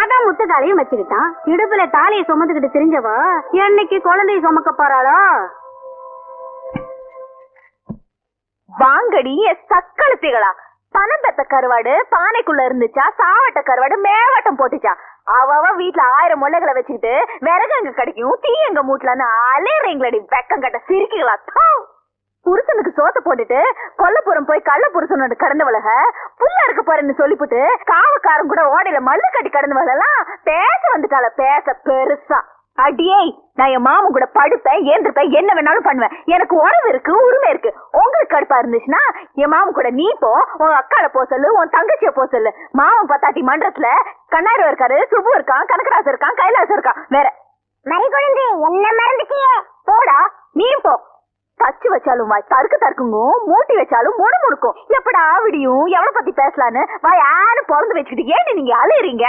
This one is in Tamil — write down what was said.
அதான் முத்துக்காலையும் வச்சுக்கிட்டான். இடுப்புல தாலியை சுமந்துக்கிட்டு தெரிஞ்சவா என்னைக்கு குழந்தைய சுமக்க போறாளோ? வாங்கடி சக்களத்திகளா, பணம் பெத்த கருவாடு பானைக்குள்ள இருந்துச்சா, சாவட்ட கருவாடு மேவாட்டம் போட்டுச்சா? அவ வீட்டுல 1000 முள்ளைகளை வச்சுக்கிட்டு விறகு எங்க கிடைக்கும், தீ எங்க மூட்டலான்னு அலையறீங்களடி வெக்கம் கட்ட சிரிக்குகளா? புருஷனுக்கு சோத்த போட்டுட்டு கொல்லப்புறம் போய் கள்ள புருஷனோட கடந்தவளக புள்ள இருக்க போறேன்னு சொல்லிவிட்டு காவக்காரன் கூட ஓடையில மல்லு கட்டி கடந்தவளெல்லாம் பேச வந்துட்டால. பேச பெருசா அடியே, நான் என் மாமன் கூட படுப்பேன், ஏந்திருப்பேன், என்ன வேணாலும் பண்ணுவேன். எனக்கு உறவு இருக்கு, உரிமை இருக்கு. உங்களுக்கு கடுப்பா இருந்துச்சுன்னா என் மாமன் கூட நீ போ, உன் அக்கால போ சொல்லு, உன் தங்கச்சிய போ சொல்லு. மாமன் பத்தாட்டி மன்றத்துல கண்ணாயிரம் இருக்காரு, சுபு இருக்கான், கனகராசு இருக்கான், கைலாசம் இருக்கான். வேற மறி குழந்தை என்ன மறந்துட்டியே? போடா நீ போ. தச்சு வச்சாலும் வாய் தருக்கு தற்குங்கும், மூட்டி வச்சாலும் முடு முடுக்கும். எப்படா விடியும், எவ்வளவு பத்தி பேசலான்னு வாய் ஆடு பொறந்து வச்சுக்கிட்டு ஏன்னு நீங்க அலையறீங்க?